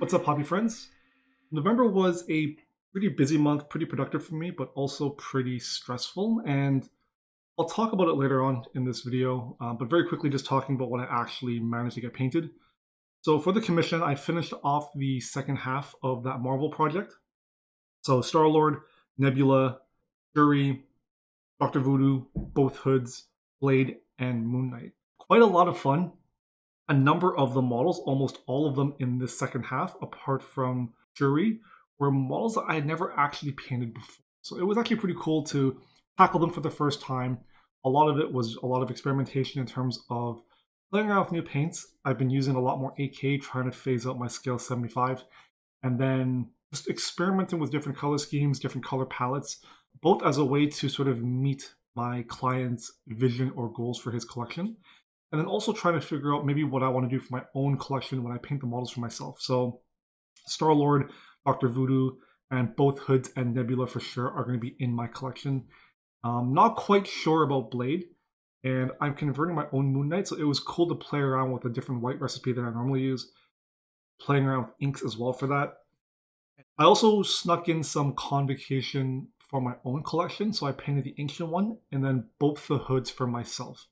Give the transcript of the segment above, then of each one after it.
What's up, hobby friends? November was a pretty busy month, pretty productive for me, but also pretty stressful. And I'll talk about it later on in this video, but very quickly, just talking about what I actually managed to get painted. So for the commission, I finished off the second half of that Marvel project. So Star-Lord, Nebula, Shuri, Dr. Voodoo, both Hoods, Blade, and Moon Knight. Quite a lot of fun. A number of the models, almost all of them in this second half, apart from Shuri, were models that I had never actually painted before. So it was actually pretty cool to tackle them for the first time. A lot of it was a lot of experimentation in terms of playing around with new paints. I've been using a lot more AK, trying to phase out my scale 75, and then just experimenting with different color schemes, different color palettes, both as a way to sort of meet my client's vision or goals for his collection, and then also trying to figure out maybe what I want to do for my own collection when I paint the models for myself. So Star-Lord, Dr. Voodoo, and both Hoods and Nebula for sure are going to be in my collection. Not quite sure about Blade, and I'm converting my own Moon Knight, so it was cool to play around with a different white recipe that I normally use, playing around with inks as well for that. I also snuck in some Convocation for my own collection, so I painted the ancient one and then both the hoods for myself.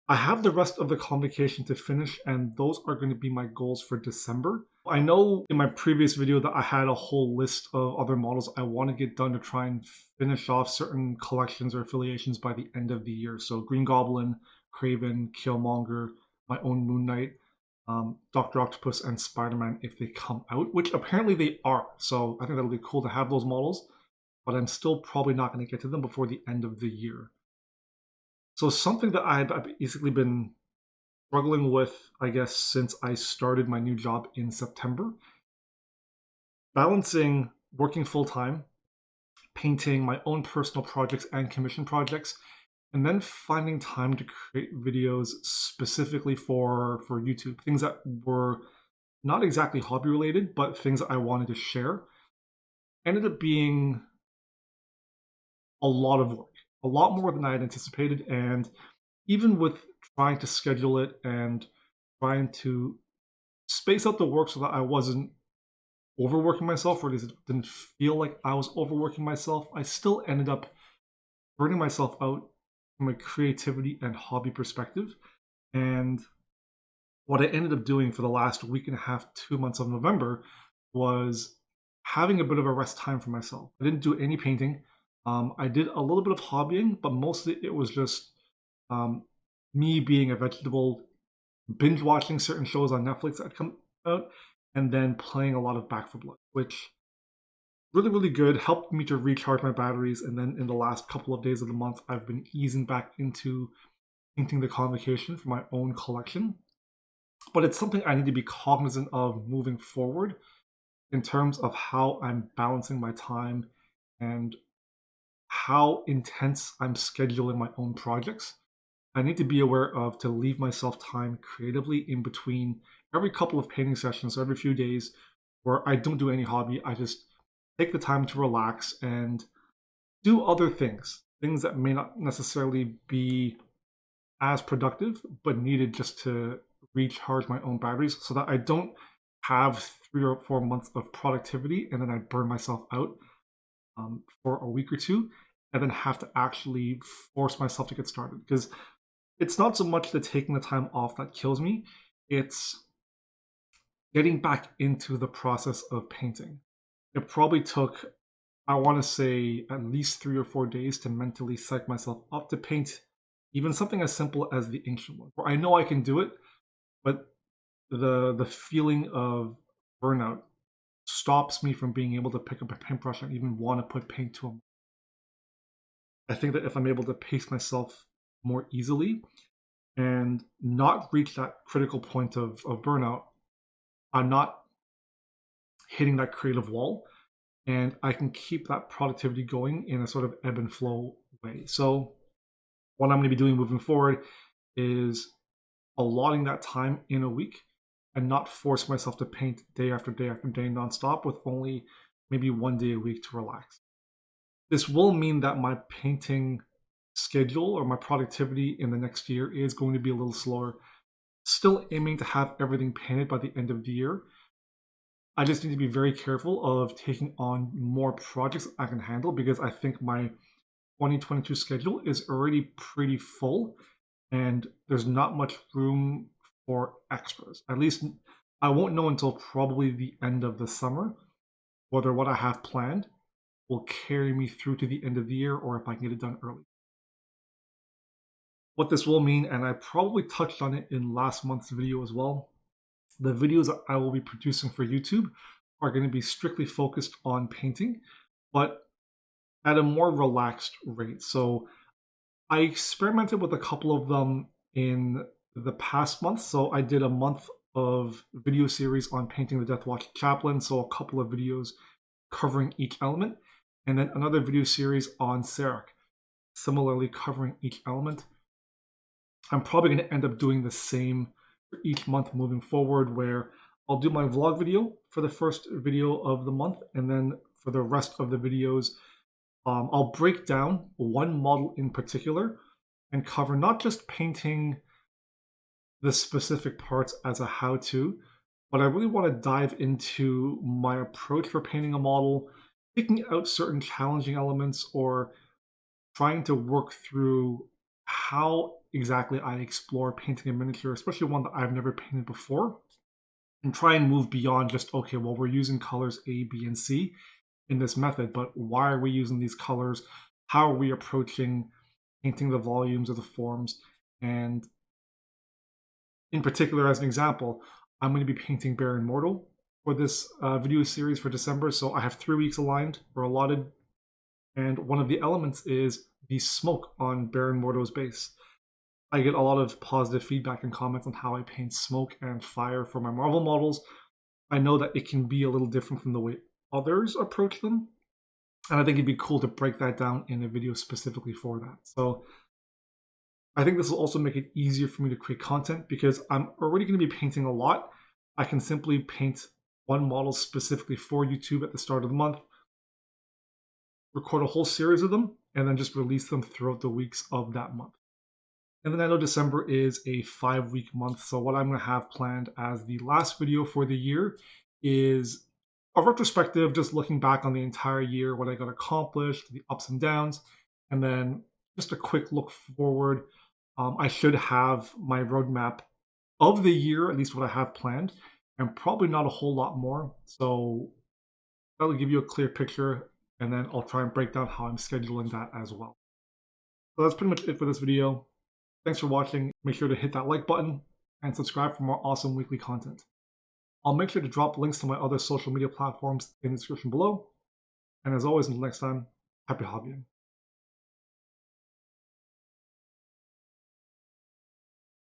I have the rest of the Convocation to finish, and those are going to be my goals for December. I know in my previous video that I had a whole list of other models I want to get done to try and finish off certain collections or affiliations by the end of the year. So Green Goblin, Kraven, Killmonger, my own Moon Knight, Dr. Octopus, and Spider-Man if they come out, which apparently they are. So I think that'll be cool to have those models, but I'm still probably not going to get to them before the end of the year. So something that I've basically been struggling with, I guess, since I started my new job in September, balancing working full-time, painting my own personal projects and commission projects, and then finding time to create videos specifically for YouTube, things that were not exactly hobby related, but things that I wanted to share, ended up being a lot of work, a lot more than I had anticipated. And even with trying to schedule it and trying to space out the work so that I wasn't overworking myself, or at least it didn't feel like I was overworking myself, I still ended up burning myself out from a creativity and hobby perspective. And what I ended up doing for the last week and a half, 2 months of November was having a bit of a rest time for myself. I didn't do any painting. I did a little bit of hobbying, but mostly it was just me being a vegetable, binge watching certain shows on Netflix that come out, and then playing a lot of Back 4 Blood, which really good, helped me to recharge my batteries. And then in the last couple of days of the month, I've been easing back into painting the Convocation for my own collection. But it's something I need to be cognizant of moving forward in terms of how I'm balancing my time and how intense I'm scheduling my own projects. I need to be aware of to leave myself time creatively in between every couple of painting sessions, so every few days, where I don't do any hobby. I just take the time to relax and do other things, things that may not necessarily be as productive, but needed just to recharge my own batteries so that I don't have 3 or 4 months of productivity and then I burn myself out for a week or two and then have to actually force myself to get started. Because it's not so much the taking the time off that kills me, it's getting back into the process of painting. It probably took, I want to say, at least 3 or 4 days to mentally psych myself up to paint even something as simple as the ancient one, where I know I can do it, but the feeling of burnout stops me from being able to pick up a paintbrush and even want to put paint to them. I think that if I'm able to pace myself more easily and not reach that critical point of burnout, I'm not hitting that creative wall, and I can keep that productivity going in a sort of ebb and flow way. So what I'm going to be doing moving forward is allotting that time in a week and not force myself to paint day after day after day nonstop with only maybe 1 day a week to relax. This will mean that my painting schedule or my productivity in the next year is going to be a little slower. Still aiming to have everything painted by the end of the year, I just need to be very careful of taking on more projects I can handle because I think my 2022 schedule is already pretty full and there's not much room for extras. At least I won't know until probably the end of the summer whether what I have planned will carry me through to the end of the year or if I can get it done early. What this will mean, and I probably touched on it in last month's video as well, the videos that I will be producing for YouTube are going to be strictly focused on painting, but at a more relaxed rate. So I experimented with a couple of them in the past month. So I did a month of video series on painting the Death Watch Chaplain, so a couple of videos covering each element, and then another video series on Serac, similarly covering each element. I'm probably going to end up doing the same for each month moving forward, where I'll do my vlog video for the first video of the month, and then for the rest of the videos, I'll break down one model in particular and cover not just painting the specific parts as a how-to, but I really want to dive into my approach for painting a model, picking out certain challenging elements, or trying to work through how exactly I explore painting a miniature, especially one that I've never painted before, and try and move beyond just, okay, well, we're using colors A, B, and C in this method, but why are we using these colors? How are we approaching painting the volumes or the forms? And in particular, as an example, I'm going to be painting Baron Mortal for this video series for December. So I have 3 weeks aligned or allotted. And one of the elements is the smoke on Baron Mortal's base. I get a lot of positive feedback and comments on how I paint smoke and fire for my Marvel models. I know that it can be a little different from the way others approach them. And I think it'd be cool to break that down in a video specifically for that. So I think this will also make it easier for me to create content because I'm already going to be painting a lot. I can simply paint one model specifically for YouTube at the start of the month, record a whole series of them, and then just release them throughout the weeks of that month. And then I know December is a 5-week month, so what I'm going to have planned as the last video for the year is a retrospective, just looking back on the entire year, what I got accomplished, the ups and downs, and then just a quick look forward. I should have my roadmap of the year, at least what I have planned, and probably not a whole lot more. So that'll give you a clear picture, and then I'll try and break down how I'm scheduling that as well. So that's pretty much it for this video. Thanks for watching. Make sure to hit that like button and subscribe for more awesome weekly content. I'll make sure to drop links to my other social media platforms in the description below. And as always, until next time, happy hobbying.